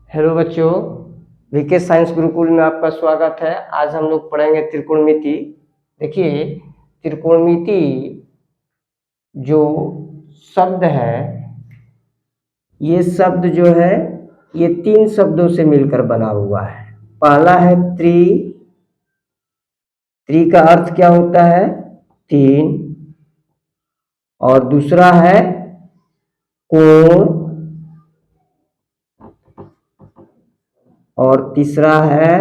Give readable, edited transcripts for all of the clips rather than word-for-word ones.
Hello बच्चों, VK science Gurukul में आपका स्वागत है। आज हम लोग पढ़ेंगे त्रिकोणमिति। देखिए, त्रिकोणमिति जो शब्द है, ये शब्द जो है ये 3 शब्दों से मिलकर बना हुआ है। पहला है त्रि। त्रि का अर्थ क्या होता है? 3। और दूसरा है कोण, और तीसरा है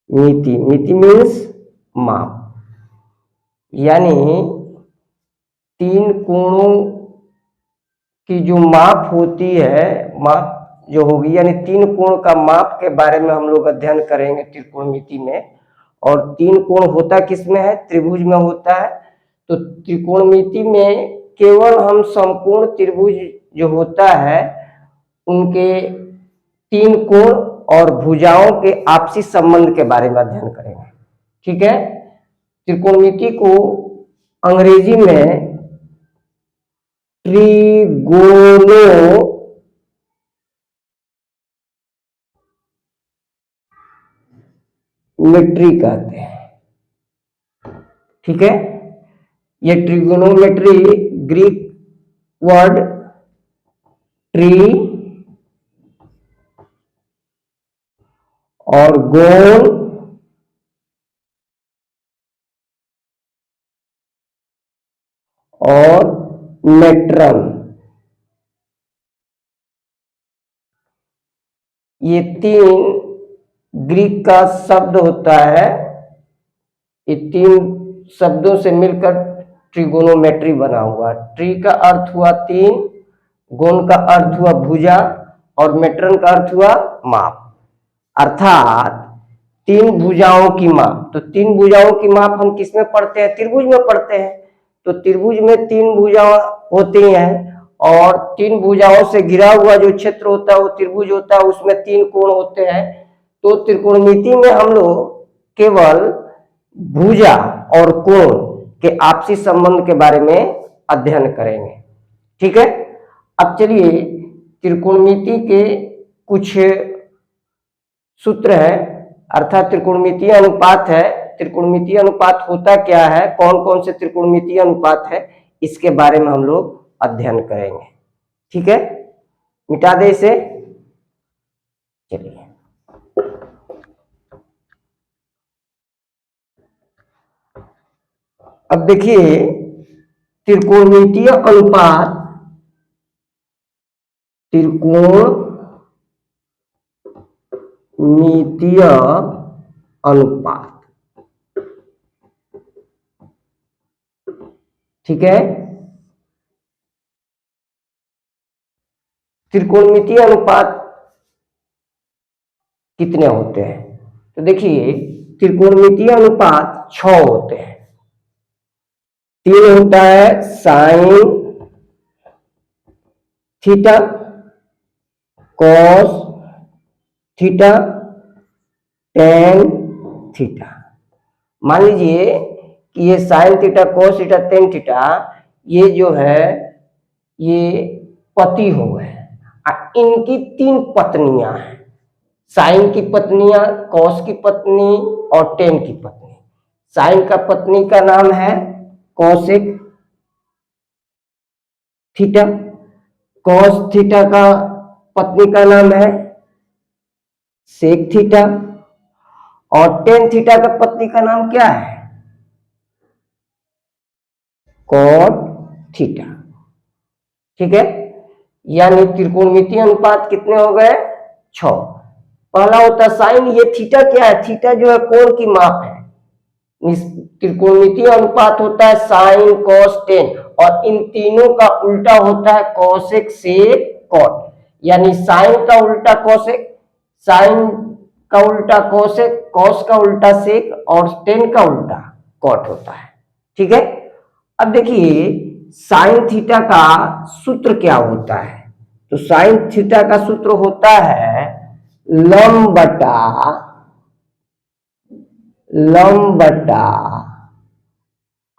मिति। मिति मीन्स माप। यानी 3 कोणों की जो माप होती है, माप जो होगी, यानी 3 कोण का माप के बारे में हम लोग अध्ययन करेंगे त्रिकोणमिति में। और 3 कोण होता किस में है? त्रिभुज में होता है। तो त्रिकोणमिति में केवल हम संपूर्ण त्रिभुज जो होता है उनके 3 कोण और भुजाओं के आपसी संबंध के बारे में अध्ययन करेंगे। ठीक है। त्रिकोणमिति को अंग्रेजी में ट्रिगोनोमेट्री कहते हैं। ठीक है। ये ट्रिगोनोमेट्री ग्रीक वर्ड ट्री और गोन और मेट्रम, ये 3 ग्रीक का शब्द होता है। ये 3 शब्दों से मिलकर ट्रिगोनोमेट्री बना हुआ। ट्री का अर्थ हुआ 3, गोन का अर्थ हुआ भुजा, और मेट्रन का अर्थ हुआ माप। अर्थात 3 भुजाओं की माप। तो 3 भुजाओं की माप हम किस में पढ़ते हैं? त्रिभुज में पढ़ते हैं। तो त्रिभुज में 3 भुजा होती हैं, और 3 भुजाओं से घिरा हुआ जो क्षेत्र होता है वो त्रिभुज होता है, उसमें 3 कोण होते हैं। तो त्रिकोणमिति में हम लोग केवल भुजा और कोण के आपसी संबंध के बारे में अध्ययन करेंगे। ठीक है। अब चलिए, त्रिकोणमिति के कुछ सूत्र है, अर्थात त्रिकोणमितीय अनुपात है। त्रिकोणमितीय अनुपात होता क्या है, कौन कौन से त्रिकोणमितीय अनुपात है, इसके बारे में हम लोग अध्ययन करेंगे। ठीक है। मिटा दे इसे। चलिए, अब देखिए, त्रिकोणमितीय अनुपात, त्रिकोणमितीय अनुपात, ठीक है। त्रिकोणमितीय अनुपात कितने होते हैं? तो देखिए, त्रिकोणमितीय अनुपात 6 होते हैं। 3 होता है sine theta, cos theta, tan theta. मान लीजिए कि ये sine theta, cos theta, tan theta, ये जो है ये पति हो गए। इनकी 3 पत्नियां हैं। साइन की पत्नियां, कॉस की पत्नी और टेन की पत्नी। साइन का पत्नी का नाम है कॉसेक थीटा, कॉस थीटा का पत्नी का नाम है सेक थीटा, और टेन थीटा का पत्नी का नाम क्या है? Cot theta. ठीक है। यानी त्रिकोणमितीय अनुपात कितने हो गए? 6। पहला होता साइन। ये थीटा क्या है? थीटा जो है कोण की माप है। त्रिकोणमितीय अनुपात होता है साइन, कॉस, टेन, और इन तीनों का उल्टा होता है कॉसेक, सेक, कॉट। यानी साइन का उल्टा कॉसेक, साइन का उल्टा कॉसेक, कॉस का उल्टा सेक, और टेन का उल्टा कॉट होता है। ठीक है। अब देखिए, साइन थीटा का सूत्र क्या होता है? तो साइन थीटा का सूत्र होता है लंब बटा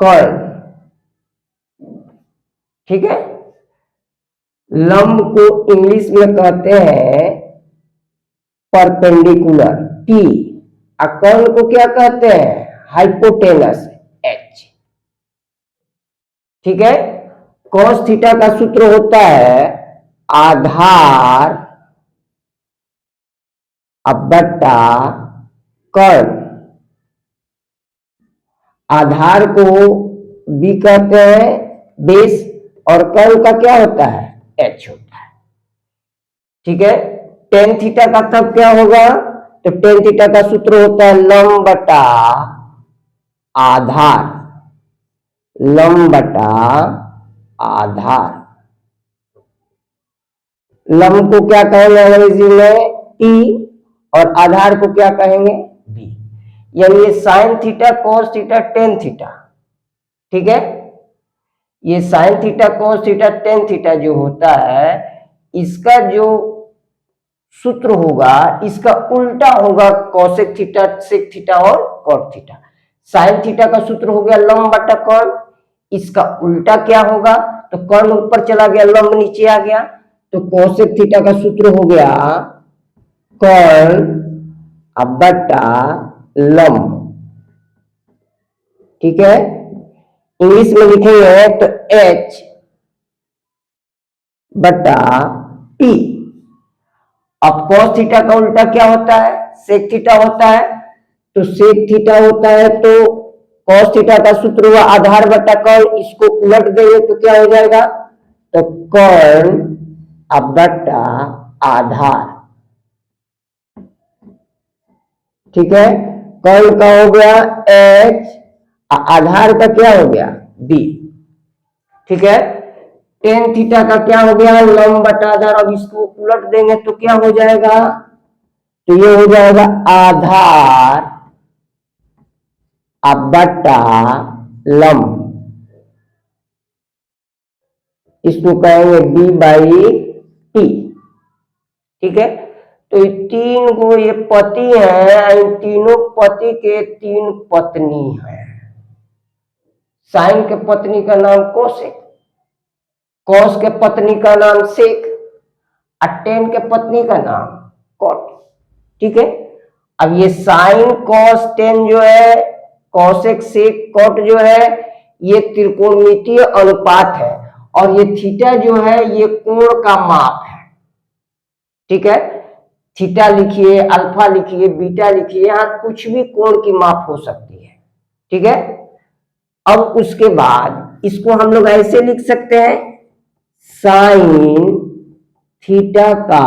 कर्ण। ठीक है। लंब को इंग्लिश में कहते हैं परपेंडिकुलर P, कर्ण को क्या कहते हैं? Hypotenuse H। ठीक है। cos थीटा का सूत्र होता है आधार बटा कर्ण। आधार को B कहते हैं बेस, और कर्ण का क्या होता है? H होता है। ठीक है। टेन थीटा का तब क्या होगा? तो टेन थीटा का सूत्र होता है लंब बटा आधार, लंब बटा आधार। लंब को क्या कहेंगे अंग्रेजी में? T, और आधार को क्या कहेंगे? B। यानी ये sine theta, cos theta, tan theta. ठीक है। ये sine theta, cos theta, tan theta जो होता है, इसका जो सूत्र होगा इसका उल्टा होगा कॉसेक थीटा, सेक थीटा और कॉट थीटा। साइन थीटा का सूत्र हो गया लंब बटा कर्ण, इसका उल्टा क्या होगा? तो कर्ण ऊपर चला गया, लंब नीचे आ गया, तो कॉसेक थीटा का सूत्र हो गया कर्ण बटा लंब। ठीक है। इंग्लिश में लिखेंगे तो H बटा P। अब cos थीटा का उल्टा क्या होता है? सेक थीटा होता है। तो सेक थीटा होता है तो cos थीटा का सूत्र हुआ आधार बटा कर्ण, इसको उलट देंगे तो क्या हो जाएगा? तो कर्ण बटा आधार। ठीक है। कर्ण का हो गया H, आधार का क्या हो गया? B। ठीक है। टेन थीटा का क्या हो गया? लंब बटा आधार। अब इसको उलट देंगे तो क्या हो जाएगा? तो ये हो जाएगा आधार बटा लंब, इसको कहेंगे B बाई T। ठीक है। तो ये तीन को ये पति है, इन तीनों पति के तीन पत्नी है। साइन के पत्नी का नाम कोसेक, कॉस के पत्नी का नाम सेक, और टेन के पत्नी का नाम कॉट। ठीक है। अब ये साइन कॉस टेन जो है, कॉसेक सेक कॉट जो है, ये त्रिकोणमितीय अनुपात है, और ये थीटा जो है ये कोण का माप है। ठीक है। थीटा लिखिए, अल्फा लिखिए, बीटा लिखिए, यहां कुछ भी कोण की माप हो सकती है। ठीक है। अब उसके बाद इसको हम लोग ऐसे लिख सकते हैं, साइन थीटा का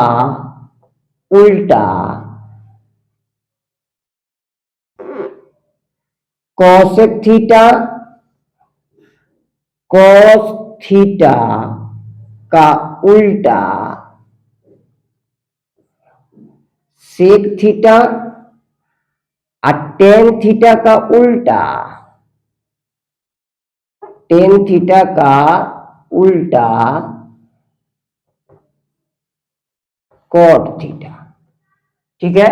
उल्टा कॉसेक थीटा, कॉस थीटा का उल्टा सेक थीटा, और टेन थीटा का उल्टा, टेन थीटा का उल्टा कॉट थीटा। ठीक है।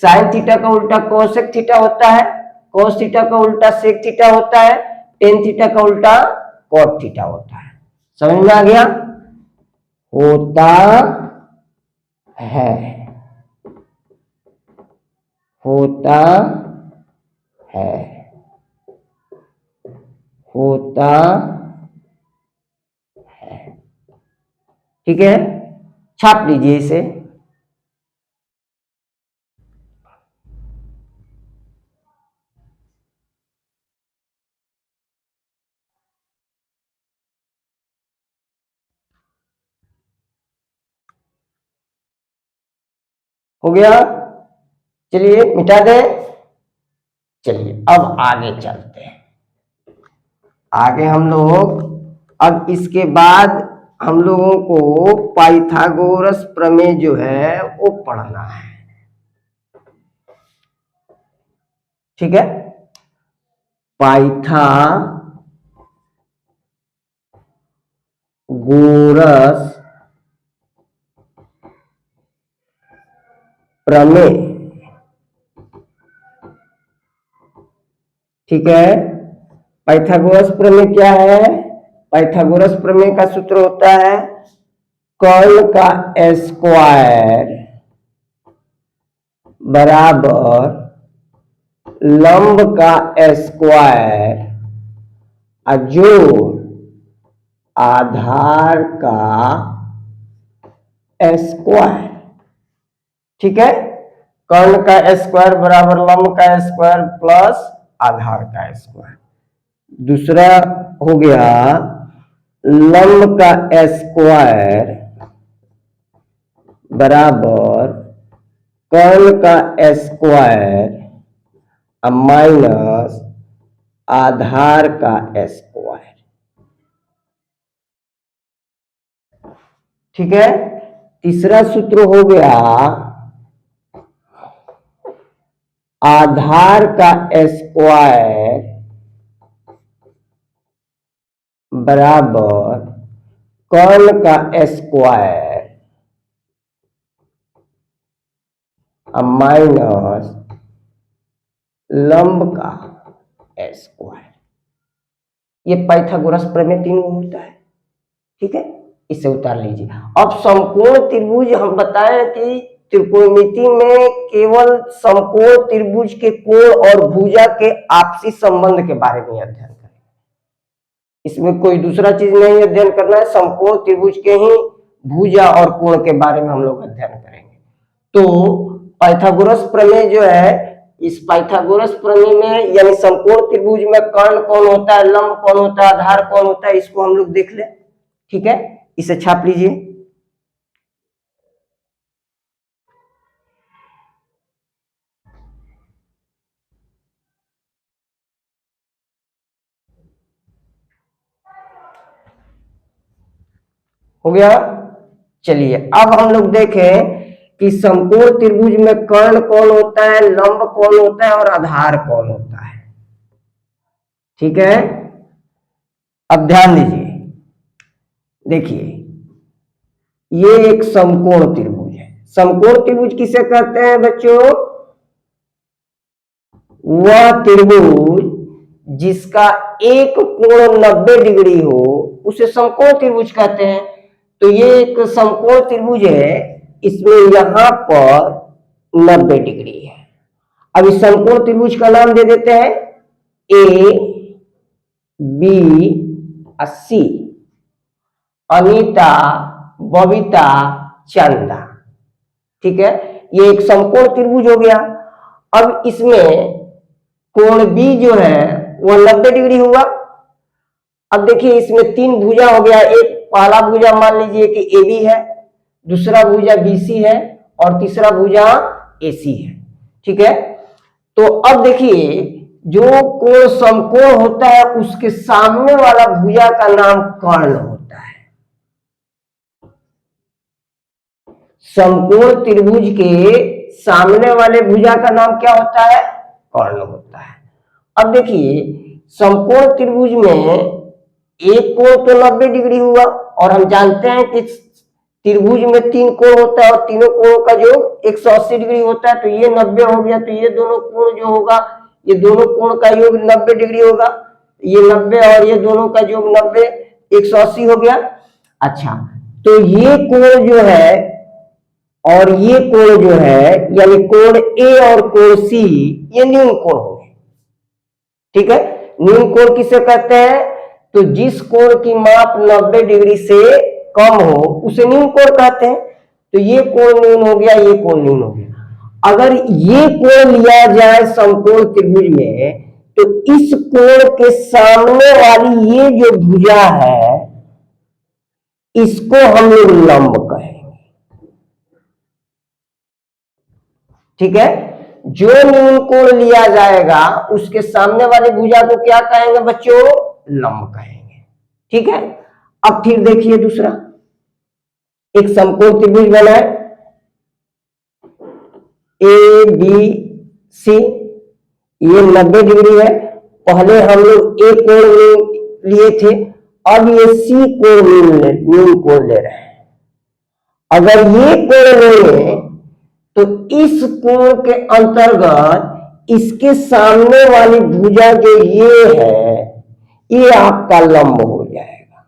साइन थीटा का उल्टा कोसेक थीटा होता है, कोस थीटा का उल्टा सेक थीटा होता है, टेन थीटा का उल्टा कॉट थीटा होता है। समझ में आ गया? होता है, होता है, होता है। ठीक है। छाप लीजिए इसे। हो गया? चलिए मिटा दें। चलिए अब आगे चलते हैं। आगे हम लोग, अब इसके बाद हम लोगों को पाइथागोरस प्रमेय जो है वो पढ़ना है। ठीक है। पाइथागोरस प्रमेय। ठीक है। पाइथागोरस प्रमेय क्या है? पाइथागोरस प्रमेय का सूत्र होता है कर्ण का स्क्वायर बराबर लंब का स्क्वायर जोड़ आधार का स्क्वायर। ठीक है, कर्ण का स्क्वायर बराबर लंब का स्क्वायर प्लस आधार का स्क्वायर। दूसरा हो गया लंब का स्क्वायर बराबर कर्ण का स्क्वायर माइनस आधार का स्क्वायर। ठीक है, तीसरा सूत्र हो गया आधार का स्क्वायर बराबर कर्ण का स्क्वायर माइनस लंब का स्क्वायर। ये पाइथागोरस प्रमेय 3 होता है। ठीक है, इसे उतार लीजिए। अब समकोण त्रिभुज हम बताएं कि त्रिकोणमिति में केवल समकोण त्रिभुज के कोण और भुजा के आपसी संबंध के बारे में अध्ययन करें। इसमें कोई दूसरा चीज नहीं अध्ययन करना है, समकोण त्रिभुज के ही भुजा और कोण के बारे में हम लोग अध्ययन करेंगे। तो पाइथागोरस प्रमेय जो है, इस पाइथागोरस प्रमेय में यानी समकोण त्रिभुज में कर्ण कौन होता है, लंब कौन होता है, आधार कौन होता है, इसको हम लोग देख ले। ठीक है, इसे छाप लीजिए। हो गया। चलिए अब हम लोग देखें कि समकोण त्रिभुज में कर्ण कौन होता है, लंब कौन होता है और आधार कौन होता है। ठीक है, अब ध्यान दीजिए। देखिए, ये एक समकोण त्रिभुज है। समकोण त्रिभुज किसे कहते हैं बच्चों? वह त्रिभुज जिसका एक कोण 90 डिग्री हो उसे समकोण त्रिभुज कहते हैं। तो ये एक समकोण त्रिभुज है, इसमें यहां पर 90 डिग्री है। अब इस समकोण त्रिभुज का नाम दे देते हैं A B C. Anita, Babita, Chanda. ठीक है, ये एक समकोण त्रिभुज हो गया। अब इसमें कोण बी जो है वह 90 डिग्री हुआ। अब देखिए इसमें 3 भुजा हो गया। एक पहला भुजा मान लीजिए कि ए बी है, दूसरा भुजा बी सी है और तीसरा भुजा ए सी है। ठीक है, तो अब देखिए जो कोण समकोण होता है उसके सामने वाला भुजा का नाम कर्ण होता है। समकोण त्रिभुज के सामने वाले भुजा का नाम क्या होता है? कर्ण होता है। अब देखिए समकोण त्रिभुज में एक कोण तो 90 डिग्री हुआ और हम जानते हैं कि त्रिभुज में 3 कोण होता है और तीनों कोणों का योग 180 डिग्री होता है। तो ये 90 हो गया, तो ये दोनों कोण जो होगा, ये दोनों कोण का योग 90 डिग्री होगा। ये 90 और ये दोनों का योग 90 180 हो गया। अच्छा, तो ये कोण जो है और ये कोण जो है यानी कोण ए और कोण सी, ये न्यून कोण हो गए। ठीक है, न्यून कोण किसे कहते हैं? तो जिस कोण की माप 90 डिग्री से कम हो उसे न्यून कोण कहते हैं। तो ये कोण न्यून हो गया, ये कोण न्यून हो गया। अगर ये कोण लिया जाए समकोण त्रिभुज में तो इस कोण के सामने वाली ये जो भुजा है इसको हम लोग लंब कहेंगे। ठीक है, जो न्यून कोण लिया जाएगा उसके सामने वाली भुजा को क्या कहेंगे बच्चों? लंब कहेंगे। ठीक है, अब फिर देखिए दूसरा एक समकोण त्रिभुज बना है ए बी सी, ये 90 डिग्री है। पहले हम लोग ए कोण लिए थे, अब ये सी कोण न्यून कोण ले रहे हैं। अगर ये कोण लेंगे तो इस कोण के अंतर्गत इसके सामने वाली भुजा जो ये है ये आपका लंब हो जाएगा।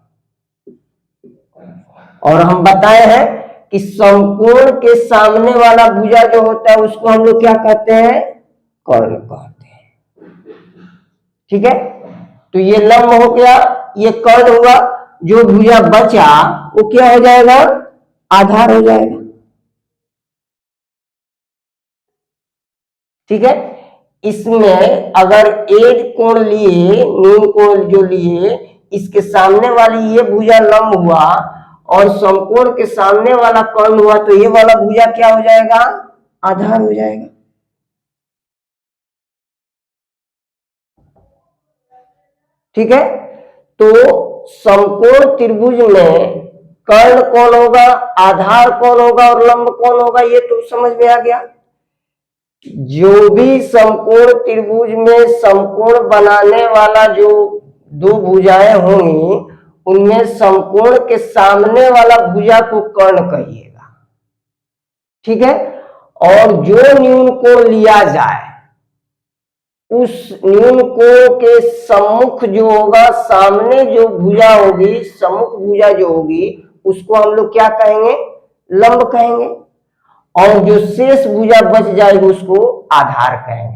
और हम बताए हैं कि समकोण के सामने वाला भुजा जो होता है उसको हम लोग क्या कहते हैं, कर्ण कहते हैं। ठीक है, तो ये लंब हो गया, ये कर्ण हुआ, जो भुजा बचा वो क्या हो जाएगा, आधार हो जाएगा। ठीक है, इसमें अगर एक कोण लिए, न्यून कोण जो लिए, इसके सामने वाली ये भुजा लंब हुआ और समकोण के सामने वाला कर्ण हुआ, तो ये वाला भुजा क्या हो जाएगा, आधार हो जाएगा। ठीक है, तो समकोण त्रिभुज में कर्ण कौन होगा, आधार कौन होगा और लंब कौन होगा, ये तो समझ में आ गया। जो भी समकोण त्रिभुज में समकोण बनाने वाला जो दो भुजाएं होंगी, उनमें समकोण के सामने वाला भुजा को कर्ण कहिएगा। ठीक है, और जो न्यून कोण लिया जाए उस न्यून कोण के सम्मुख जो होगा, सामने जो भुजा होगी, सम्मुख भुजा जो होगी, उसको हम लोग क्या कहेंगे, लंब कहेंगे, और जो शेष भुजा बच जाएगी उसको आधार कहेंगे।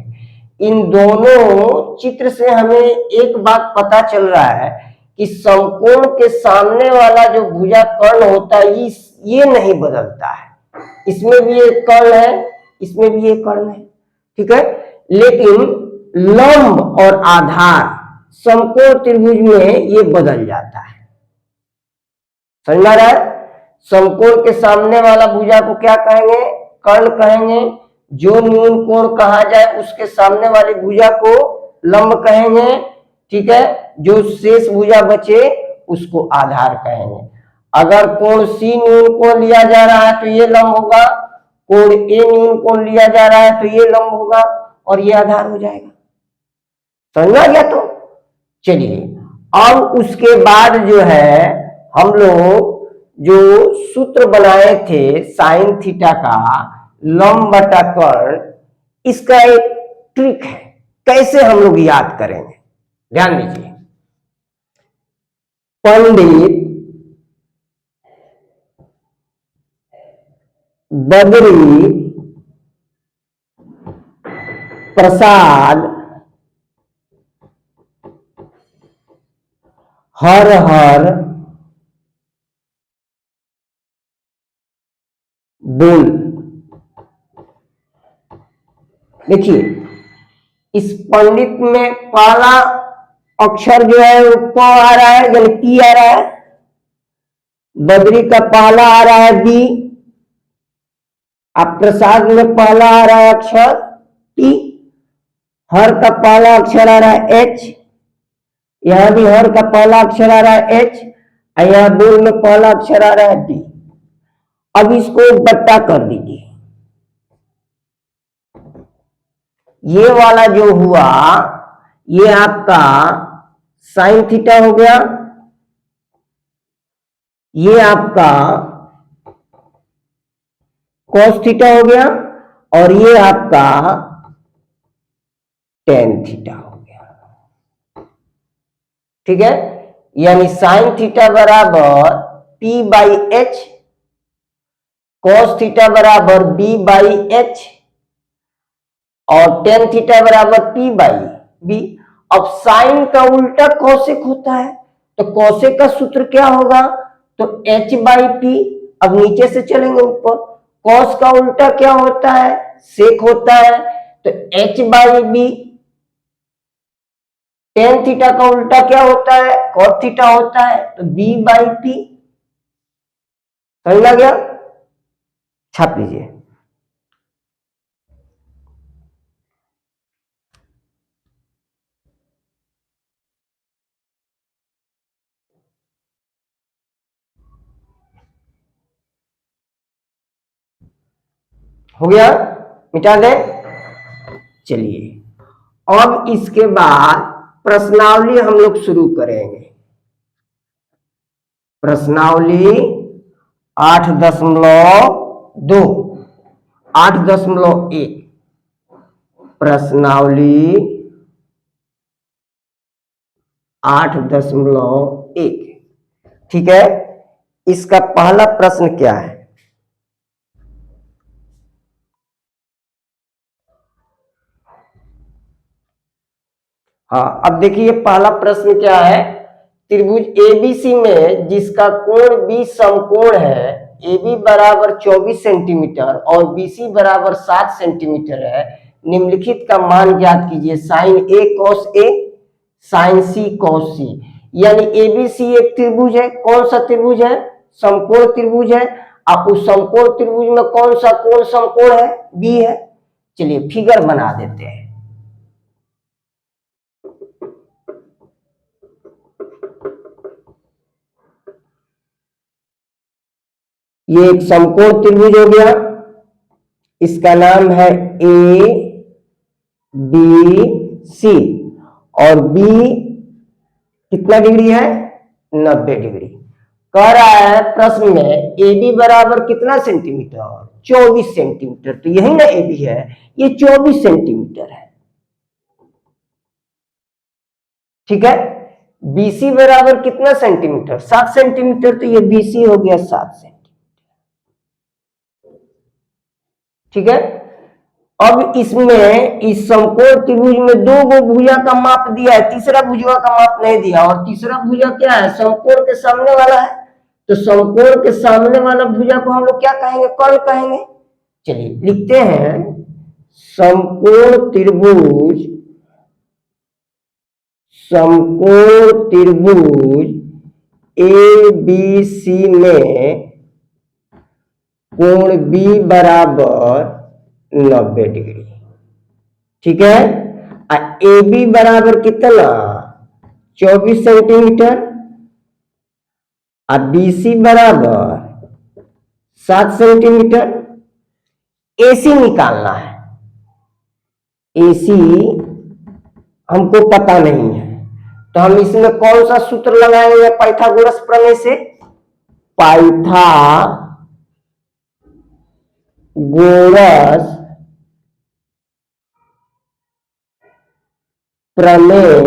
इन दोनों चित्र से हमें एक बात पता चल रहा है कि समकोण के सामने वाला जो भुजा कर्ण होता है ये नहीं बदलता है, इसमें भी एक कर्ण है, इसमें भी एक कर्ण है। ठीक है, लेकिन लंब और आधार समकोण त्रिभुज में ये बदल जाता है। समझ में आ रहा है, समकोण के सामने वाला भुजा को क्या कहेंगे, कर्ण कहेंगे, जो न्यून कोण कहा जाए उसके सामने वाली भुजा को लंब कहेंगे। ठीक है, जो शेष भुजा बचे उसको आधार कहेंगे। अगर कोण सी न्यून कोण लिया जा रहा है तो ये लंब होगा, कोण ए न्यून कोण लिया जा रहा है तो ये लंब होगा और ये आधार हो जाएगा। समझ आ गया? तो चलिए, अब उसके बाद जो है हम लोग जो सूत्र बनाए थे साइन थीटा का, लंब बटा कर्ण, इसका एक ट्रिक है, कैसे हम लोग याद करेंगे, ध्यान दीजिए। पंडित बद्री प्रसाद हर हर बोल। देखिए, इस पंडित में पहला अक्षर जो है वो प आ रहा है, यानी पी आ रहा है। बद्री का पहला आ रहा है बी, अब प्रसाद में पहला आ रहा है अक्षर टी, हर का पहला अक्षर आ रहा है एच, यहां भी हर का पहला अक्षर आ रहा है एच, और यहां बोल में पहला अक्षर आ रहा है डी। अब इसको बट्टा कर दीजिए। ये वाला जो हुआ ये आपका साइन थीटा हो गया, ये आपका कॉस थीटा हो गया, और ये आपका टेन थीटा हो गया। ठीक है, यानी साइन थीटा बराबर P by H, cos theta बराबर बी बाई एच, और टेन थीटा बराबर पी बाई बी। अब साइन का उल्टा कौशिक होता है, तो कौशिक का सूत्र क्या होगा, तो एच बाई पी। अब नीचे से चलेंगे ऊपर, कॉस का उल्टा क्या होता है, सेक होता है, तो H by B. Tan theta का उल्टा क्या होता है, कॉट थीटा होता है, तो बी बाई पी। समझ आ गया? छाप लीजिए। हो गया, मिटा दें। चलिए, अब इसके बाद प्रश्नावली हम लोग शुरू करेंगे। प्रश्नावली 8.2, 8.1, प्रश्नावली 8.1। ठीक है, इसका पहला प्रश्न क्या है, हाँ, अब देखिए पहला प्रश्न क्या है। त्रिभुज एबीसी में जिसका कोण बी समकोण है, AB बराबर 24 सेंटीमीटर और BC बराबर 7 सेंटीमीटर है, निम्नलिखित का मान ज्ञात कीजिए। Sine A cos A, sine C cos C। यानी एबीसी एक त्रिभुज है। कौन सा त्रिभुज है? समकोण त्रिभुज है। आप उस समकोण त्रिभुज में कौन सा कोण समकोण है? बी है। चलिए फिगर बना देते हैं। ये एक समकोण त्रिभुज हो गया, इसका नाम है ए बी सी, और बी कितना डिग्री है? 90 डिग्री। कह रहा है प्रश्न में ए बी बराबर कितना सेंटीमीटर? 24 सेंटीमीटर। तो यही ना ए बी है, ये 24 सेंटीमीटर है। ठीक है। बीसी बराबर कितना सेंटीमीटर? 7 सेंटीमीटर। तो ये बीसी हो गया 7 सेंटीमीटर। ठीक है। अब इसमें इस समकोण त्रिभुज में दो गो भुजा का माप दिया है, तीसरा भुजा का माप नहीं दिया। और तीसरा भुजा क्या है? समकोण के सामने वाला है। तो समकोण के सामने वाला भुजा को हम लोग क्या कहेंगे? कर्ण कहेंगे। चलिए लिखते हैं, समकोण त्रिभुज, समकोण त्रिभुज ए बी सी में कोण बी बराबर 90 डिग्री। ठीक है। ए बी बराबर कितना? 24 सेंटीमीटर। और बी सी बराबर 7 सेंटीमीटर। एसी निकालना है। एसी हमको पता नहीं है, तो हम इसमें कौन सा सूत्र लगाएंगे? पाइथागोरस प्रमेय से। पाइथागोरस प्रमेय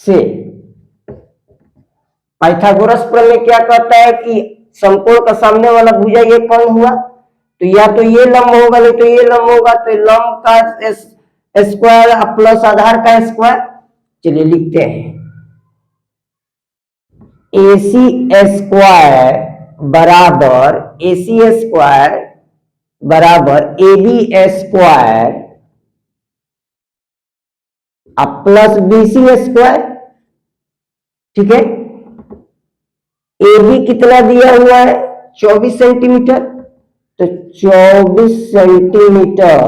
से। पाइथागोरस प्रमेय क्या कहता है कि समकोण का सामने वाला भुजा ये कौन हुआ, तो या तो ये लंब होगा, नहीं तो ये लंब होगा। तो लंब का स्क्वायर प्लस आधार का स्क्वायर। चलिए लिखते हैं, AC स्क्वायर बराबर AC स्क्वायर बराबर AB square plus BC square. ठीक है। AB कितना दिया हुआ है? 24 सेंटीमीटर। तो 24 सेंटीमीटर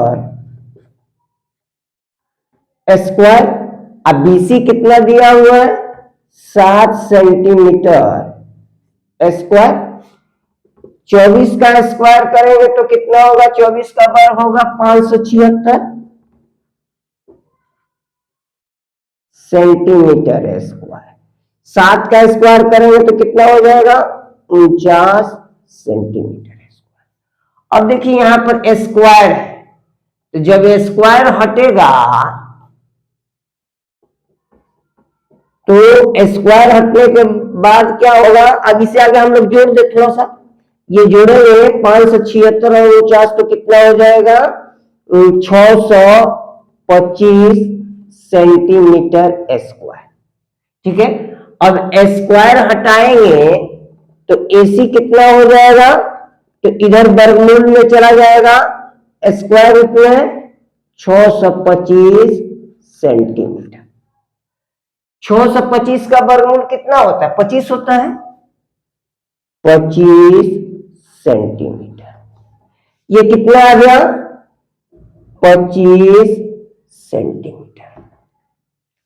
स्क्वायर। अब BC कितना दिया हुआ है? 7 सेंटीमीटर स्क्वायर। 24 का स्क्वायर करेंगे तो कितना होगा? 24 का वर्ग होगा 576 सेंटीमीटर स्क्वायर। 7 का स्क्वायर करेंगे तो कितना हो जाएगा? 49 सेंटीमीटर स्क्वायर। अब देखिए यहां पर स्क्वायर है, तो जब स्क्वायर हटेगा तो स्क्वायर हटने के बाद क्या होगा? अब इसे आगे हम लोग जोड़ दे थोड़ा सा। ये जोड़ेंगे 576 और 49 तो कितना हो जाएगा? 625 सेंटीमीटर स्क्वायर। ठीक है। अब स्क्वायर हटाएंगे तो AC कितना हो जाएगा? तो इधर वर्गमूल में चला जाएगा। स्क्वायर रूट में 625 सेंटीमीटर। 625 का वर्गमूल कितना होता है? 25 होता है। 25 सेंटीमीटर। ये कितना आ गया? 25 सेंटीमीटर।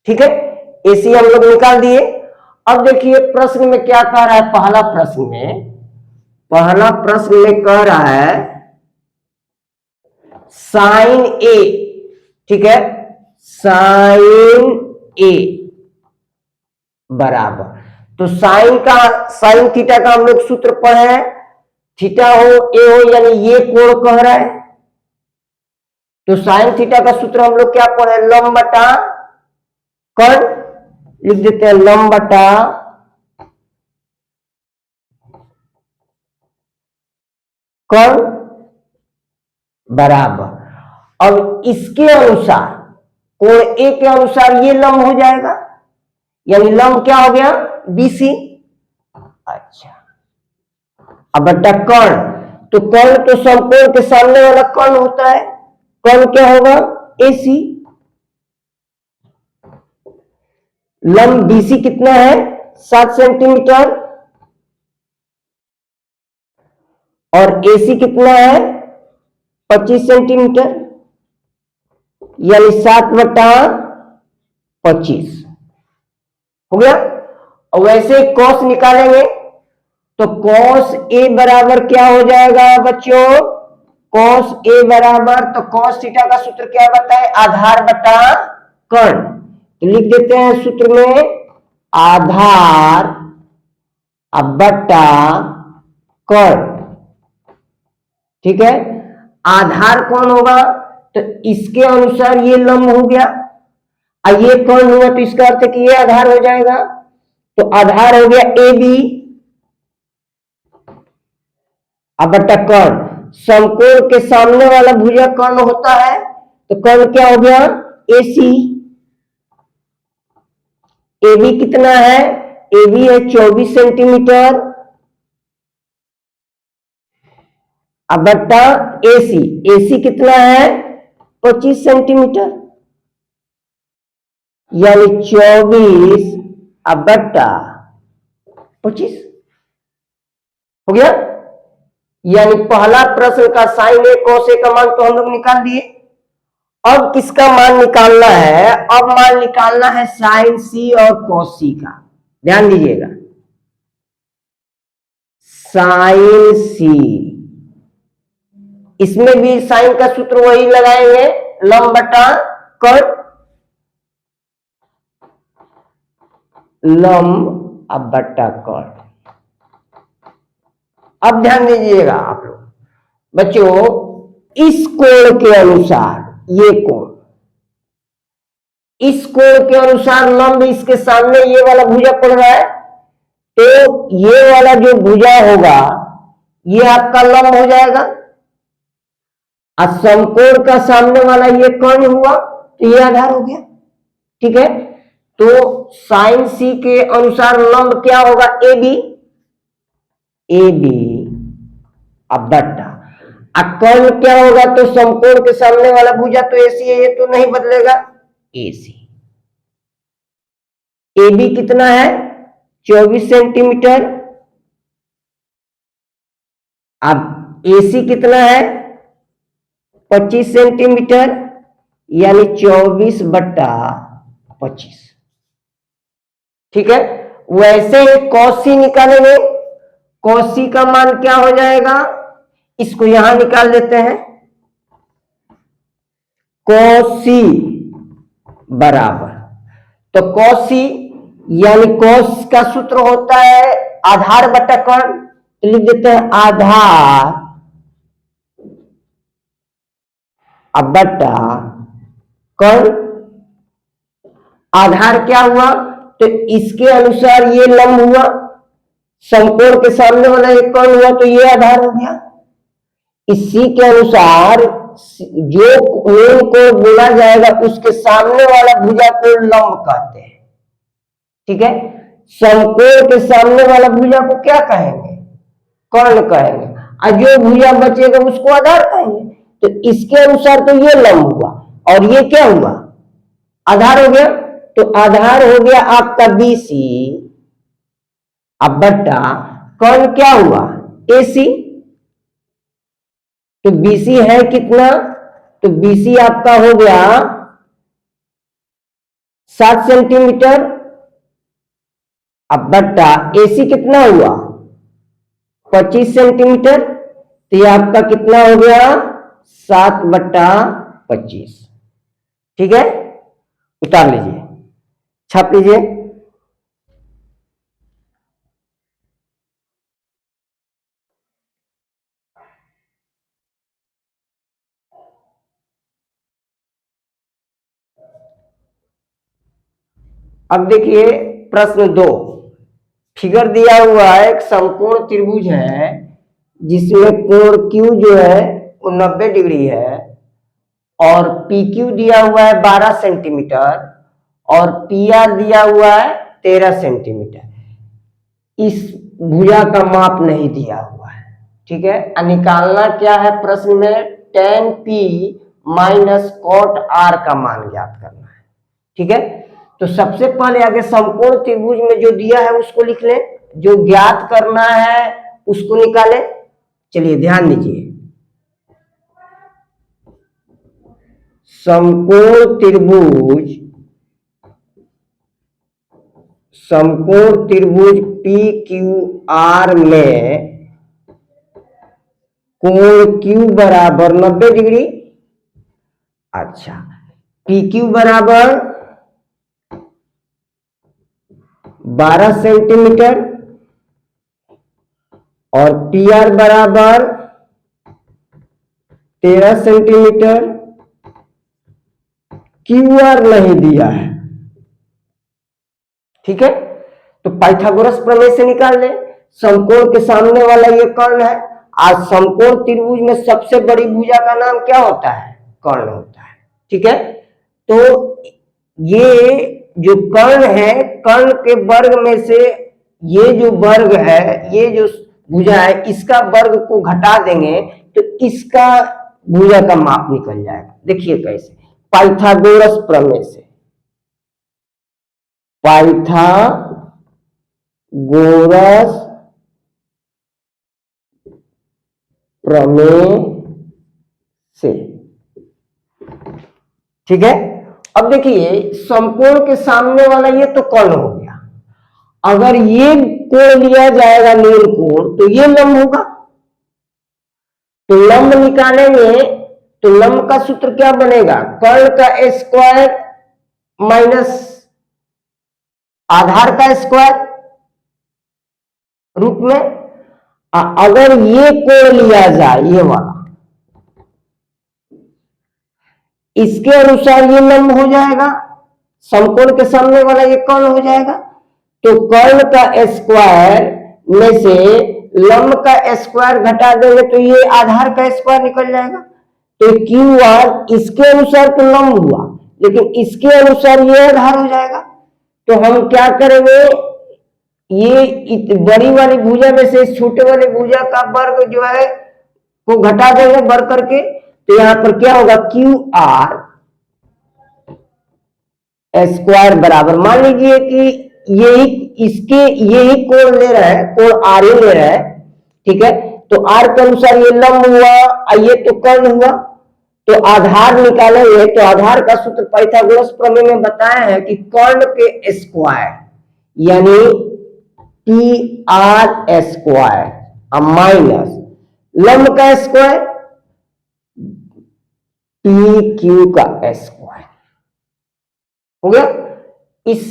ठीक है। AC हम लोग निकाल दिए। अब देखिए प्रश्न में क्या कह रहा है। पहला प्रश्न में कह रहा है साइन A। ठीक है। साइन A बराबर, तो साइन थीटा का हम लोग सूत्र पढ़े हैं। थीटा हो ए हो यानी ये कोण कह रहा है। तो साइन थीटा का सूत्र हम लोग क्या पढ़े? लंब बटा कर्ण। लिख देते हैं लंब बटा कर्ण बराबर। अब इसके अनुसार कोण ए के अनुसार ये लंब हो जाएगा, यानी लंब क्या हो गया, बीसी। अच्छा, अब बट्टा कर्ण, तो कर्ण तो समकोण के सामने वाला कर्ण होता है, कर्ण क्या होगा, एसी। लंब बीसी कितना है, 7 सेंटीमीटर, और एसी कितना है, 25 सेंटीमीटर, यानी 7/25 हो गया। और वैसे कॉस निकालेंगे तो कॉस ए बराबर क्या हो जाएगा बच्चों, कॉस ए बराबर, तो कॉस थीटा का सूत्र क्या बताए, आधार बटा कर्ण। तो लिख देते हैं सूत्र में आधार बटा कर्ण, ठीक है। आधार कौन होगा, तो इसके अनुसार ये लंब हो गया, और ये कौन हुआ, तो इसका अर्थ है कि ये आधार हो जाएगा। तो आधार हो गया ए बी, अब बटा कर्ण, समकोण के सामने वाला भुजा कर्ण होता है, तो कर्ण क्या हो गया, एसी। ए बी कितना है, ए बी है 24 सेंटीमीटर, अब बट्टा एसी, एसी कितना है, 25 सेंटीमीटर, यानी 24 अब बट्टा 25 हो गया। यानी पहला प्रश्न का साइन ए कॉस ए का मान तो हम लोग निकाल दिए। अब किसका मान निकालना है, अब मान निकालना है साइन सी और कॉस सी का। ध्यान दीजिएगा, साइन सी, इसमें भी साइन का सूत्र वही लगाएंगे, लंब बटा कर्ण, लंब अब बटा कर्ण। अब ध्यान दीजिएगा आप लोग बच्चों, इस कोण के अनुसार, ये कोण, इस कोण के अनुसार लंब इसके सामने ये वाला भुजा पड़ रहा है, तो ये वाला जो भुजा होगा ये आपका लंब हो जाएगा, और समकोण का सामने वाला ये कर्ण हुआ, तो ये आधार हो गया, ठीक है। तो साइन सी के अनुसार लंब क्या होगा, ए बी, ए बी अब बट्टा, कर्ण क्या होगा, तो समकोण के सामने वाला भुजा तो एसी है, ये तो नहीं बदलेगा, एसी। ए बी कितना है, 24 सेंटीमीटर, अब एसी कितना है, 25 सेंटीमीटर, यानी 24/25, ठीक है। वैसे ही कॉसी निकालेंगे, कॉसी का मान क्या हो जाएगा, इसको यहां निकाल देते हैं, कॉसी बराबर, तो कॉसी यानी कॉस का सूत्र होता है आधार बटा कर्ण, तो लिख देते हैं आधार अब बटा कर्ण। आधार क्या हुआ, तो इसके अनुसार ये लंब हुआ, समकोण के सामने वाला एक कर्ण हुआ, तो ये आधार हो गया। इसी के अनुसार जो कोण को बोला जाएगा उसके सामने वाला भुजा को लंब कहते हैं, ठीक है। समकोण के सामने वाला भुजा को क्या कहेंगे, कर्ण कहेंगे, और जो भुजा बचेगा उसको आधार कहेंगे। तो इसके अनुसार तो ये लंब हुआ, और ये क्या हुआ, आधार हो गया। तो आधार हो गया आपका बीसी, अब बट्टा कर्ण क्या हुआ, एसी। तो बीसी है कितना, तो बीसी आपका हो गया 7 सेंटीमीटर, अब बट्टा एसी कितना हुआ, 25 सेंटीमीटर, तो ये आपका कितना हो गया, 7/25, ठीक है। उतार लीजिए, छाप लीजिए। अब देखिए प्रश्न 2, फिगर दिया हुआ है, एक समकोण त्रिभुज है जिसमें कोण Q जो है वो 90 डिग्री है, और PQ दिया हुआ है 12 सेंटीमीटर और PR दिया हुआ है 13 सेंटीमीटर। इस भुजा का माप नहीं दिया हुआ है, ठीक है। निकालना क्या है प्रश्न में, tan P minus cot R का मान ज्ञात करना है, ठीक है। तो सबसे पहले आगे समकोण त्रिभुज में जो दिया है उसको लिख लें, जो ज्ञात करना है उसको निकालें। चलिए ध्यान दीजिए, समकोण त्रिभुज PQR में कोण Q बराबर 90 डिग्री। अच्छा, PQ बराबर 12 सेंटीमीटर और PR बराबर 13 सेंटीमीटर। QR नहीं दिया है, ठीक है। तो पाइथागोरस प्रमेय से निकाल ले। समकोण के सामने वाला ये कर्ण है। आज समकोण त्रिभुज में सबसे बड़ी भुजा का नाम क्या होता है, कर्ण होता है, ठीक है। तो ये जो कर्ण है, कर्ण के वर्ग में से ये जो वर्ग है, ये जो भुजा है, इसका वर्ग को घटा देंगे तो इसका भुजा का माप निकल जाएगा। देखिए कैसे, पाइथागोरस प्रमेय से, पाइथागोरस प्रमेय से, ठीक है। अब देखिए, समकोण के सामने वाला ये तो कर्ण हो गया। अगर ये कोण लिया जाएगा नील कोण, तो ये लंब होगा। तो लंब निकालेंगे तो लंब का सूत्र क्या बनेगा, कर्ण का स्क्वायर माइनस आधार का स्क्वायर रूप में। अगर ये कोण लिया जाए, ये वाला, इसके अनुसार ये लंब हो जाएगा, समकोण के सामने वाला ये कर्ण हो जाएगा। तो कर्ण का स्क्वायर में से लंब का स्क्वायर घटा देंगे तो ये आधार का स्क्वायर निकल जाएगा। तो QR इसके अनुसार तो लंब हुआ, लेकिन इसके अनुसार ये आधार हो जाएगा। तो हम क्या करेंगे, ये बड़ी वाली भुजा में से छोटे वाली भुजा का वर्ग जो है को घटा देंगे वर्ग करके। तो यहां पर क्या होगा, QR स्क्वायर बराबर, मान लीजिए कि यही कोण ले रहा है, कोण R ही ले रहा है, ठीक है। तो R के अनुसार ये लंब हुआ और ये तो कर्ण हुआ। तो आधार निकालेंगे तो आधार का सूत्र पाइथागोरस प्रमेय में बताया है कि कर्ण के स्क्वायर यानी PR स्क्वायर माइनस लंब का स्क्वायर PQ का स्क्वायर हो गया। इस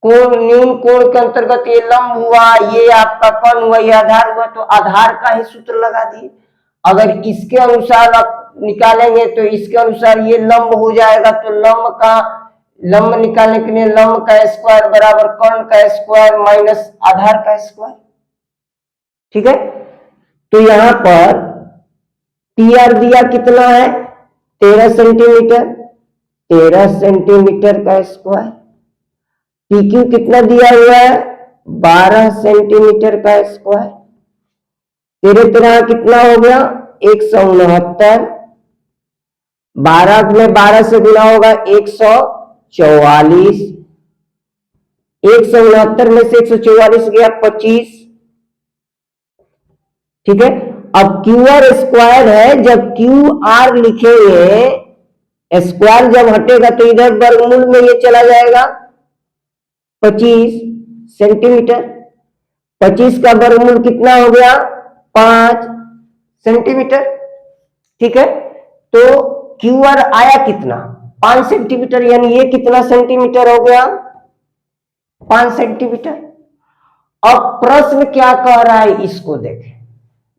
कोण न्यून कोण के अंतर्गत ये लंब हुआ, ये आपका कर्ण हुआ, ये आधार हुआ, तो आधार का ही सूत्र लगा दिए। अगर इसके अनुसार आप निकालेंगे तो इसके अनुसार ये लंब हो जाएगा। तो लंब निकालने के लिए लंब का स्क्वायर बराबर कर्ण का स्क्वायर माइनस आधार का स्क्वायर, ठीक है। तो यहां पर PR दिया कितना है, 13 सेंटीमीटर, 13 सेंटीमीटर का स्क्वायर। PQ कितना दिया हुआ है, 12 सेंटीमीटर का स्क्वायर। तेरे तरह कितना हो गया, 169। 12 में 12 से गुना होगा 144। 169 में से 144 गया 25, ठीक है। अब QR स्क्वायर है, जब QR लिखेंगे, स्क्वायर जब हटेगा तो इधर वर्गमूल में ये चला जाएगा 25 सेंटीमीटर। 25 का वर्गमूल कितना हो गया, 5 सेंटीमीटर, ठीक है। तो QR आया कितना, 5 सेंटीमीटर, यानी ये कितना सेंटीमीटर हो गया, 5 सेंटीमीटर। अब प्रश्न क्या कह रहा है, इसको देखें।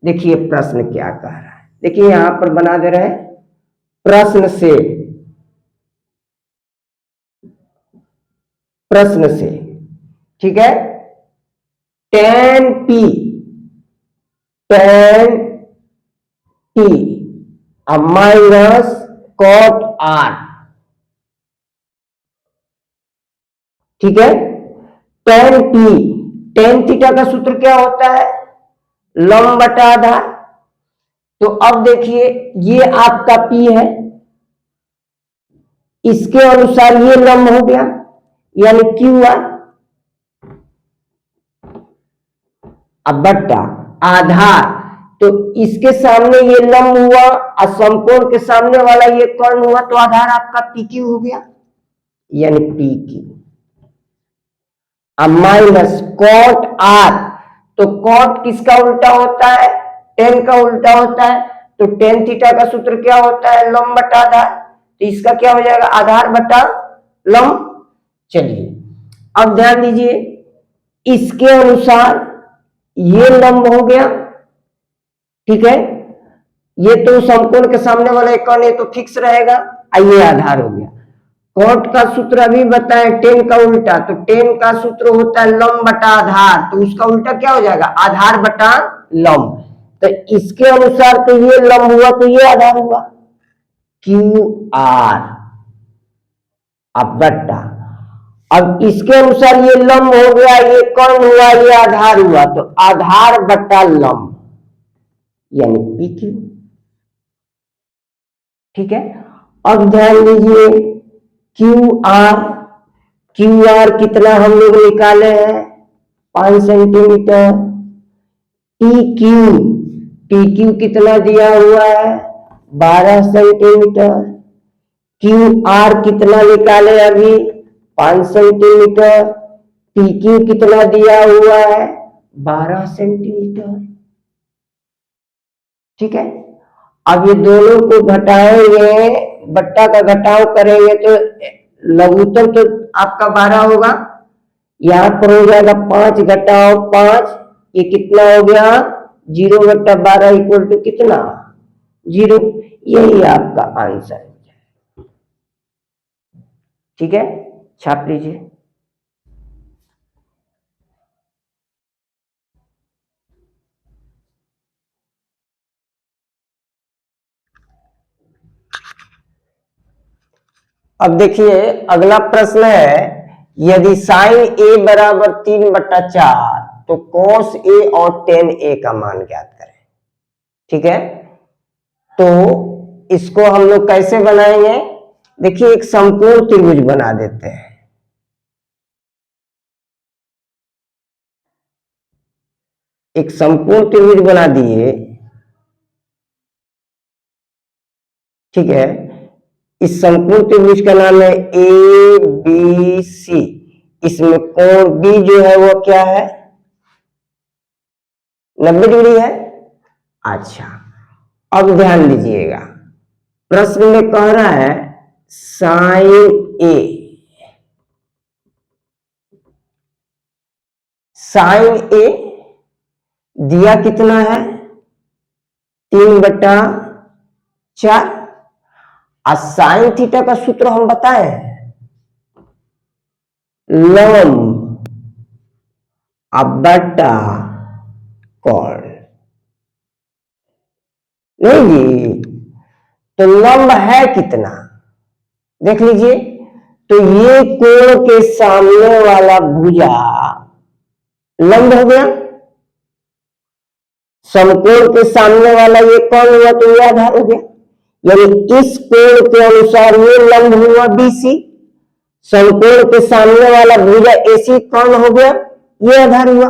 देखिए प्रश्न क्या कह रहा है, देखिए यहां पर बना दे रहे हैं प्रश्न से, ठीक है। tan P minus cot R, ठीक है। टेन टी, टेन थीटा का सूत्र क्या होता है, लंब बटा आधार। तो अब देखिए ये आपका पी है, इसके अनुसार ये लंब हो गया यानी क्यू आर, अब बट्टा आधार, तो इसके सामने ये लंब हुआ और समकोण के सामने वाला ये कर्ण हुआ, तो आधार आपका पी क्यू हो गया यानी पी क्यू। अब माइनस कॉट आर, तो कॉट किसका उल्टा होता है, टेन का उल्टा होता है, तो टेन थीटा का सूत्र क्या होता है, लंब बटा आधार, तो इसका क्या हो जाएगा, आधार बटा लंब। चलिए अब ध्यान दीजिए, इसके अनुसार ये लंब हो गया, ठीक है, ये तो समकोण के सामने वाला एक कर्ण, ये तो फिक्स रहेगा, ये आधार हो गया। कॉट का सूत्र अभी बताएं, टेन का उल्टा, तो टेन का सूत्र होता है लंब बटा आधार, तो उसका उल्टा क्या हो जाएगा, आधार बटा लंब। तो इसके अनुसार तो ये लंब हुआ तो ये आधार हुआ, क्यू आर, अब बट्टा, अब इसके अनुसार ये लंब हो गया, ये कर्ण हुआ, ये आधार हुआ, तो आधार बटा लंब यानी पी क्यू, ठीक है। अब ध्यान दीजिए क्यू आर, क्यू आर कितना हम लोग निकाले हैं 5 centimetre, T Q, T Q कितना दिया हुआ है 12 सेंटीमीटर, क्यू आर कितना निकाले अभी 5 सेंटीमीटर, टी क्यू कितना दिया हुआ है 12 सेंटीमीटर, ठीक है। अब ये दोनों को घटाएंगे, बट्टा का घटाव करेंगे तो लघुत्तम तो आपका 12 होगा, यहां पर हो जाएगा 5 घटाव 5, ये कितना हो गया 0 बट्टा 12 इक्वल टू कितना 0, यही आपका आंसर है, ठीक है, छाप लीजिए। अब देखिए अगला प्रश्न है, यदि साइन ए बराबर 3/4 तो कॉस ए और टेन ए का मान ज्ञात करें, ठीक है। तो इसको हम लोग कैसे बनाएंगे, देखिए एक समकोण त्रिभुज बना देते हैं, एक समकोण त्रिभुज बना दिए, ठीक है। इस समकोण त्रिभुज का नाम है ए बी सी, इसमें कोण बी जो है वो क्या है 90 डिग्री है। अच्छा अब ध्यान दीजिएगा, प्रश्न में कह रहा है साइन ए, साइन ए दिया कितना है 3/4, और साइन थीटा का सूत्र हम बताए लंब बटा कोण, नहीं जी, तो लंब है कितना देख लीजिए, तो ये कोण के सामने वाला भुजा लंब हो गया, समकोण के सामने वाला ये कोण हुआ तो ये आधार हो गया, यानी इस कोण के अनुसार ये लंब हुआ बीसी, समकोण के सामने वाला भुजा एसी कोण हो गया, ये आधार हुआ,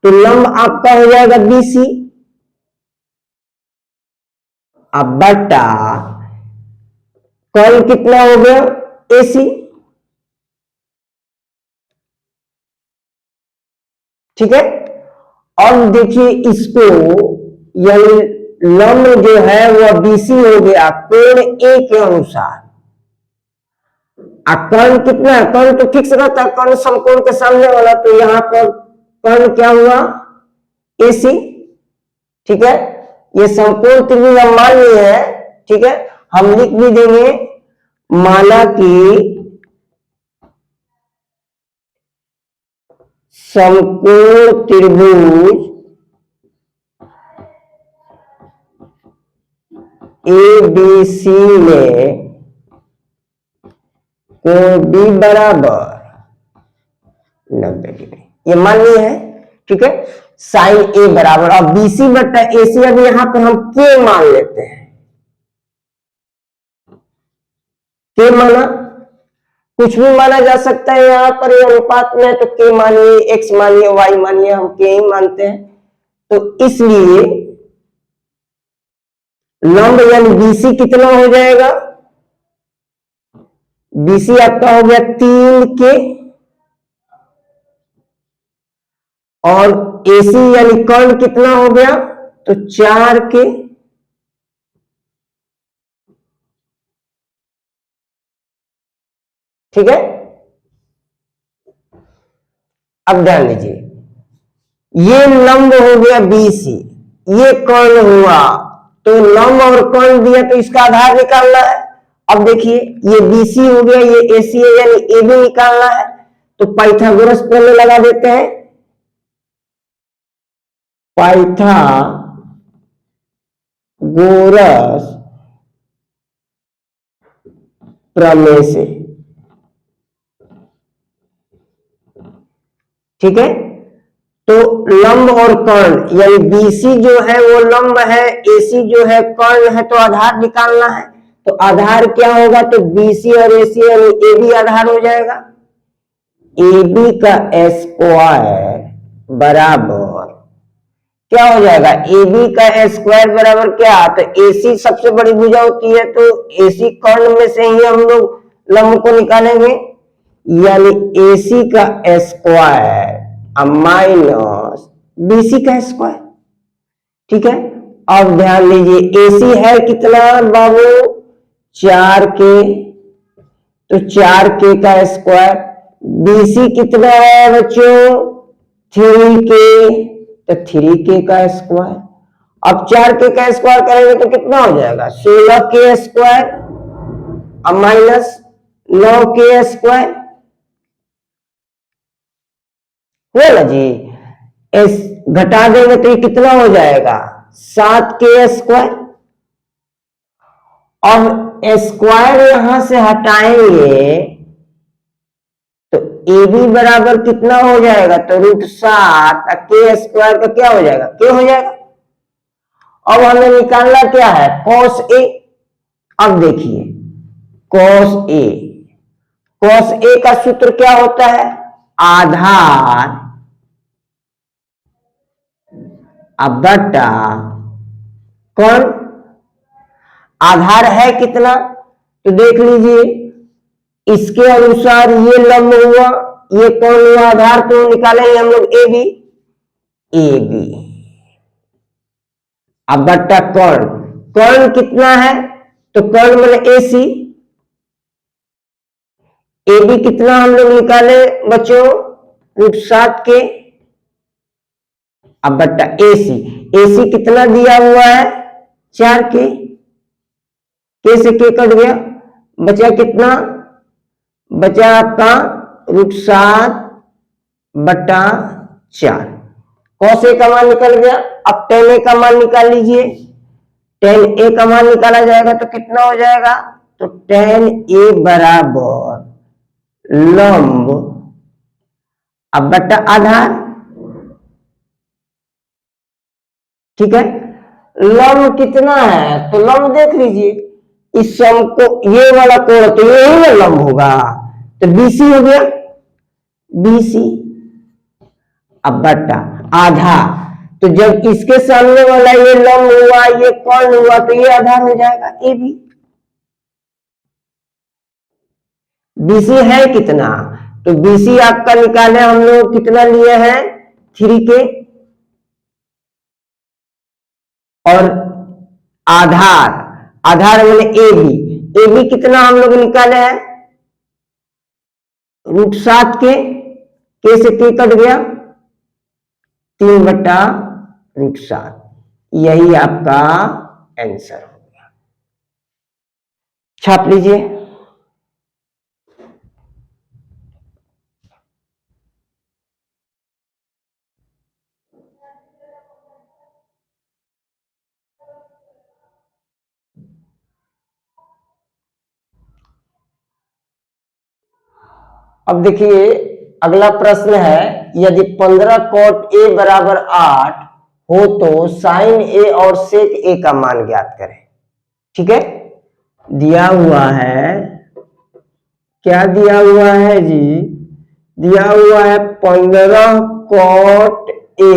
तो लंब आपका हो जाएगा बीसी, अब बटा कोण कितना हो गया एसी, ठीक है। अब देखिए इसको यानी लंब जो है वह बीसी हो गया कोण ए के अनुसार, कर्ण कितना है, कर्ण तो फिक्स रहता है, कर्ण समकोण के सामने वाला, तो यहां पर कर्ण क्या हुआ एसी, ठीक है। ये समकोण त्रिभुज हम मान लिए हैं, ठीक है, हम लिख भी देंगे, माना कि समकोण त्रिभुज ए बी सी में कोण बी बराबर 90 डिग्री, ये मान लिया है। ठीक है, साइन ए बराबर, और बीसी बटा एसी, अब यहां पर हम के मान लेते हैं। के माना, कुछ भी माना जा सकता है यहां पर ये अनुपात में, तो के मानिए, एक्स मानिए, वाई मानिए, हम के ही मानते हैं। तो इसलिए लंब यानी बीसी कितना हो जाएगा, बीसी आपका हो गया 3 के, और एसी यानी कर्ण कितना हो गया, तो 4 के। ठीक है, अब ध्यान दीजिए, ये लंब हो गया बीसी, ये कर्ण हुआ, तो लंब और कर्ण दिया तो इसका आधार निकालना है। अब देखिए, ये बीसी हो गया, ये एसी है, यानी ए भी निकालना है, तो पाइथागोरस पहले लगा देते हैं। पाइथागोरस प्रमेय से, ठीक है। तो लंब और कर्ण यानी बीसी जो है वो लंब है, एसी जो है कर्ण है, तो आधार निकालना है। तो आधार क्या होगा, तो बीसी और एसी यानी ए बी आधार हो जाएगा। ए बी का स्क्वायर बराबर क्या हो जाएगा, ए बी का स्क्वायर बराबर क्या, तो एसी सबसे बड़ी भुजा होती है, तो एसी कर्ण में से ही हम लोग लंब को निकालेंगे, यानी एसी का स्क्वायर माइनस बीसी का स्क्वायर। ठीक है, अब ध्यान दीजिए, एसी है कितना बाबू, 4 के, तो 4 के का स्क्वायर, बीसी कितना है बच्चों, 3 के, तो 3 के का स्क्वायर। अब 4 के का स्क्वायर करेंगे तो कितना हो जाएगा, 16 के स्क्वायर, अब माइनस 9 के स्क्वायर, हुआ ना जी। एस घटा देंगे तो ये कितना हो जाएगा, 7 के स्क्वायर। अब स्क्वायर यहां से हटाएंगे तो ए बी बराबर कितना हो जाएगा, तो √7, के स्क्वायर का क्या हो जाएगा, के हो जाएगा। अब हमें निकालना क्या है, कॉस ए। अब देखिए, कॉस ए, कॉस ए का सूत्र क्या होता है, आधार बटा कौन, आधार है कितना, तो देख लीजिए, इसके अनुसार ये लंब हुआ, ये कौन हुआ, आधार तो निकालेंगे हम लोग ए बी, ए बी अब बट्टा कर्ण, कर्ण कितना है, तो कर्ण मतलब एसी, ए बी कितना हम लोग निकाले बच्चों, √7 के, अब बट्टा एसी, एसी कितना दिया हुआ है, 4 के से के कट गया, बचा कितना, बचा आपका √7/4, कॉस ए का मान निकल गया। अब टेन ए का मान निकाल लीजिए, टेन ए का मान निकाला जाएगा तो कितना हो जाएगा, तो टेन ए बराबर लंब अब बटा आधार। ठीक है, लंब कितना है, तो लंब देख लीजिए, इस सम को, ये वाला कोण तो यही ना लंब होगा, तो बीसी हो गया, बीसी अब बटा आधा, तो जब इसके सामने वाला ये लंब हुआ, ये कर्ण हुआ, तो ये आधार हो जाएगा ए बी। बीसी है कितना, तो बीसी आपका निकाले हम लोग कितना लिए हैं, 3 के, और आधार, आधार मैंने ए बी, ए बी कितना हम लोग निकाले हैं, √7 के से के कट गया, 3/√7, यही आपका आंसर हो गया। छाप लीजिए। अब देखिए अगला प्रश्न है, यदि 15 cot A बराबर 8 हो तो साइन A और सेक A का मान ज्ञात करें। ठीक है, दिया हुआ है, क्या दिया हुआ है जी, दिया हुआ है 15 cot A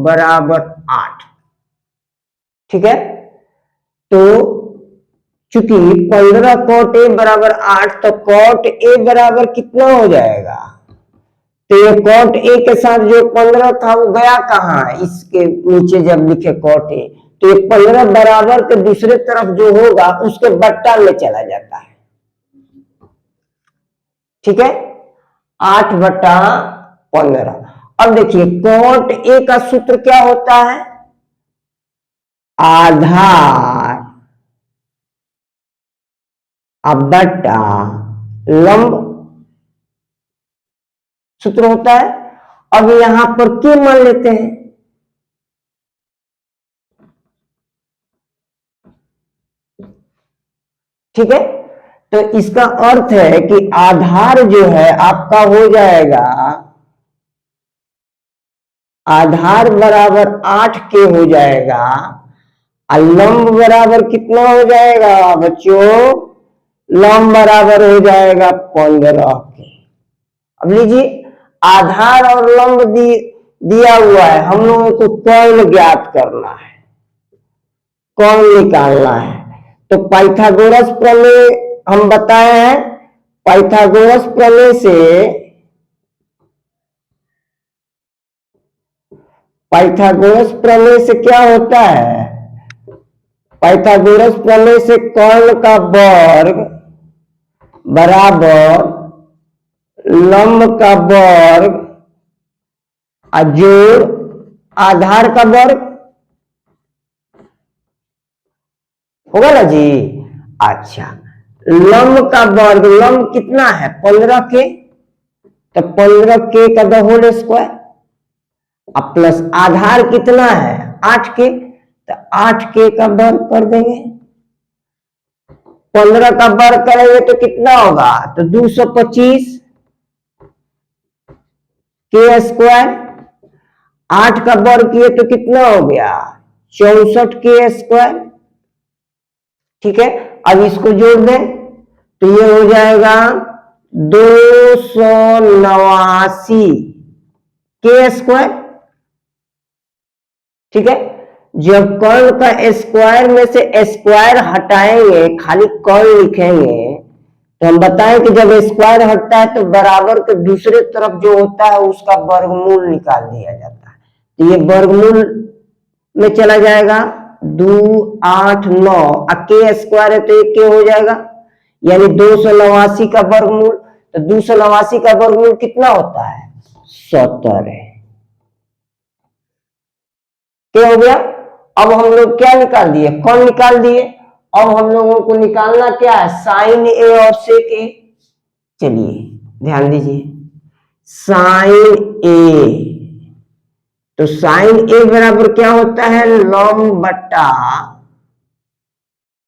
बराबर 8। ठीक है, तो चूंकि 15 cot A बराबर 8, तो cot A बराबर कितना हो जाएगा, तो ये cot A के साथ जो 15 था वो गया कहाँ, इसके नीचे जब लिखे cot A, तो ये 15 बराबर के दूसरे तरफ जो होगा उसके बट्टा में चला जाता है। ठीक है, 8/15। अब देखिए cot A का सूत्र क्या होता है, आधार अब बट्टा लंब सूत्र होता है। अब यहां पर के मान लेते हैं, ठीक है, तो इसका अर्थ है कि आधार जो है आपका हो जाएगा, आधार बराबर 8 के हो जाएगा, और लंब बराबर कितना हो जाएगा बच्चों, लंब बराबर हो जाएगा 15 के। अब लीजिए आधार और लंब दिया हुआ है, हम लोगों को कौन ज्ञात करना है, कौन निकालना है। तो पाइथागोरस प्रमेय हम बताए हैं, पाइथागोरस प्रमेय से, पाइथागोरस प्रमेय से क्या होता है, पाइथागोरस प्रमेय से कर्ण का वर्ग बराबर लंब का वर्ग जोड़ आधार का वर्ग होगा ना जी। अच्छा, लंब का वर्ग, लंब कितना है 15 के, तो 15 के का द होल स्क्वायर, अब प्लस आधार कितना है 8 के, तो 8 के का वर्ग कर देंगे, 15 का वर्ग करेंगे तो कितना होगा, तो 225 के स्क्वायर, 8 का वर्ग किए तो कितना हो गया 64 के स्क्वायर। ठीक है, अब इसको जोड़ दें तो ये हो जाएगा 289 के स्क्वायर। ठीक है, जब कर्ण का स्क्वायर में से स्क्वायर हटाएंगे, खाली कर्ण लिखेंगे, तो हम बताएं कि जब स्क्वायर हटता है तो बराबर के दूसरे तरफ जो होता है उसका वर्गमूल निकाल दिया जाता है, तो ये वर्गमूल में चला जाएगा 2 8 9, के स्क्वायर है तो एक के हो जाएगा, यानी 289 का वर्गमूल, तो 289 का वर्गमूल कितना होता है 70 है, क्या हो गया। अब हम लोग क्या निकाल दिए, कौन निकाल दिए, अब हम लोगों को निकालना क्या है, साइन ए और सेक ए। चलिए ध्यान दीजिए, साइन ए, तो साइन ए बराबर क्या होता है, लंब बट्टा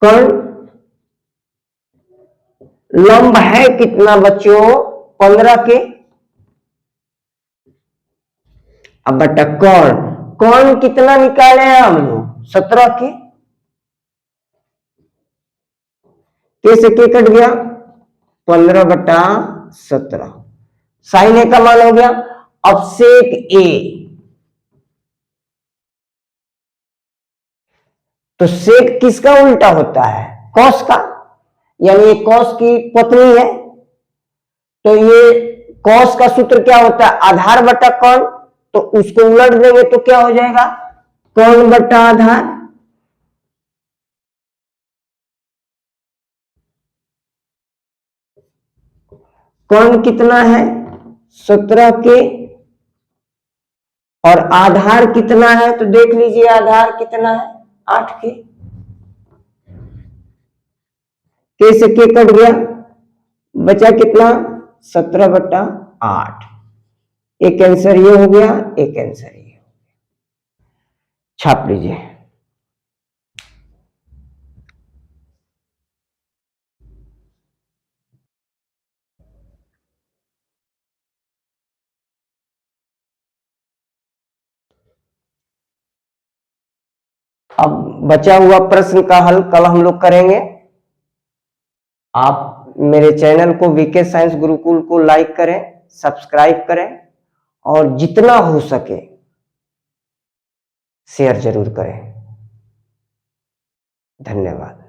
कर्ण, लंब है कितना बच्चों 15 के, अब बट्टा कर्ण, कर्ण कितना निकाले हैं हम लोग 17 के, कैसे के कट गया 15/17, साइन ए का मान हो गया। अब सेक ए, तो सेक किसका उल्टा होता है कॉस का, यानी ये कॉस की पत्नी है, तो ये कॉस का सूत्र क्या होता है आधार बटा कौन, तो उसको उलट देंगे तो क्या हो जाएगा कौन बटा आधार, कौन कितना है 17 के, और आधार कितना है तो देख लीजिए आधार कितना है 8 के, कैसे के कट गया, बचा कितना 17/8, एक आंसर ये हो गया, एक आंसर ये, छाप लीजिए। अब बचा हुआ प्रश्न का हल कल हम लोग करेंगे। आप मेरे चैनल को वीके साइंस गुरुकुल को लाइक करें, सब्सक्राइब करें और जितना हो सके शेयर जरूर करें। धन्यवाद।